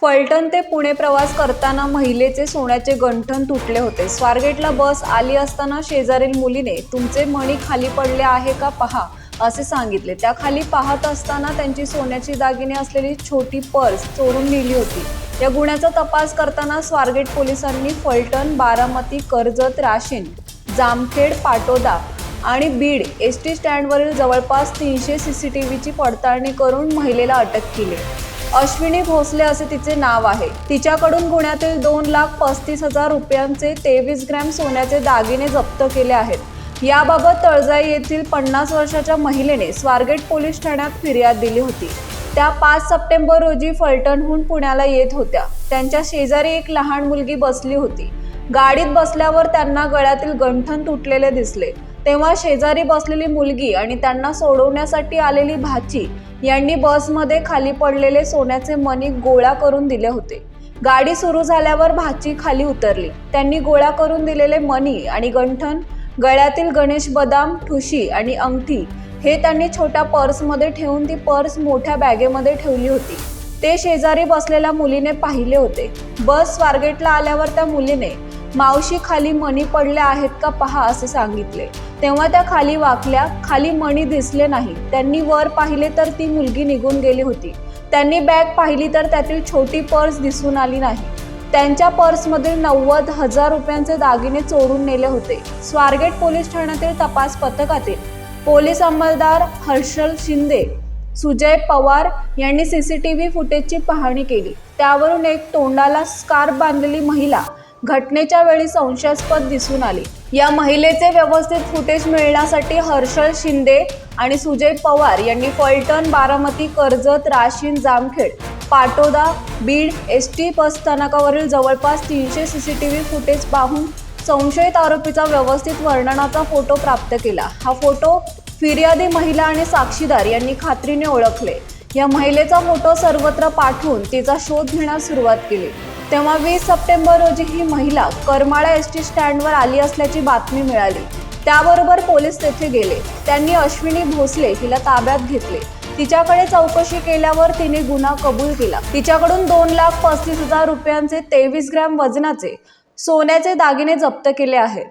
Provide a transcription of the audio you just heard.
फलटण ते पुणे प्रवास करताना महिलेचे सोन्याचे गंठण तुटले होते। स्वारगेटला बस आली असताना शेजारील मुलीने तुमचे मणी खाली पडले आहे का पहा असे सांगितले। त्या खाली पाहत असताना त्यांची सोन्याची दागिने असलेली छोटी पर्स चोरून नेली होती। या गुन्ह्याचा तपास करताना स्वारगेट पोलिसांनी फलटण, बारामती, कर्जत, राशीन, जामखेड, पाटोदा आणि बीड एसटी स्टँडवरील जवळपास 300 सीसीटीव्हीची पडताळणी करून महिलेला अटक केली। अश्विनी भोसले असे तिचे नाव आहे। तिच्याकडून गुन्ह्यातील 2,35,000 रुपयांचे 23 ग्रॅम सोन्याचे दागिने जप्त केले आहेत। याबाबत तळजाई येथील 50 वर्षाच्या महिलेने स्वारगेट पोलीस ठाण्यात फिर्याद दिली होती। त्या 5 सप्टेंबर रोजी फलटणहून पुण्याला येत होत्या। त्यांच्या शेजारी एक लहान मुलगी बसली होती। गाडीत बसल्यावर त्यांना गळ्यातील गंठण तुटलेले दिसले। तेव्हा शेजारी बसलेली मुलगी आणि त्यांना सोडवण्यासाठी आलेली भाची यांनी बसमध्ये खाली पडलेले सोन्याचे मणी गोळा करून दिले होते। गाडी सुरू झाल्यावर भाची खाली उतरली। त्यांनी गोळा करून दिलेले मणी आणि गंठण, गळ्यातील गणेश बदाम, ठुशी आणि अंगठी हे त्यांनी छोट्या पर्समध्ये ठेवून ती पर्स मोठ्या बॅगेमध्ये ठेवली होती। ते शेजारी बसलेल्या मुलीने पाहिले होते। बस स्वारगेटला आल्यावर त्या मुलीने मावशी खाली मणी पडले आहेत का पहा असे सांगितले। तेव्हा त्या खाली वाकल्या। खाली मणी दिसले नाही। त्यांनी वर पाहिले तर ती मुलगी निघून गेली होती। त्यांनी बॅग पाहिली तर त्यातील छोटी पर्स दिसून आली नाही। त्यांच्या पर्समधील 90,000 रुपयांचे दागिने चोरून नेले होते। स्वारगेट पोलीस ठाण्यातील तपास पथकातील पोलीस अंमलदार हर्षल शिंदे, सुजय पवार यांनी सीसीटीव्ही फुटेजची पाहणी केली। त्यावरून एक तोंडाला स्कार्फ बांधलेली महिला घटनेच्या वेळी संशयास्पद दिसून आली। या महिलेचे व्यवस्थित फुटेज मिळण्यासाठी हर्षल शिंदे आणि सुजय पवार यांनी फलटण, बारामती, कर्जत, राशीन, जामखेड, पाटोदा, बीड एसटी बस स्थानकावरील जवळपास 300 सीसीटीव्ही फुटेज पाहून संशयित आरोपीचा व्यवस्थित वर्णनाचा फोटो प्राप्त केला। हा फोटो फिर्यादी महिला आणि साक्षीदार यांनी खात्रीने ओळखले। या महिलेचा फोटो सर्वत्र पाठवून तिचा शोध घेण्यास सुरुवात केली। तेव्हा 20 सप्टेंबर रोजी ही महिला करमाळा एसटी स्टँडवर आली असल्याची बातमी मिळाली। त्याबरोबर पोलीस तेथे गेले। त्यांनी अश्विनी भोसले हिला ताब्यात घेतले। तिच्याकडे चौकशी केल्यावर तिने गुन्हा कबूल केला। तिच्याकडून 2,35,000 रुपयांचे 23 ग्रॅम वजनाचे सोन्याचे दागिने जप्त केले आहेत।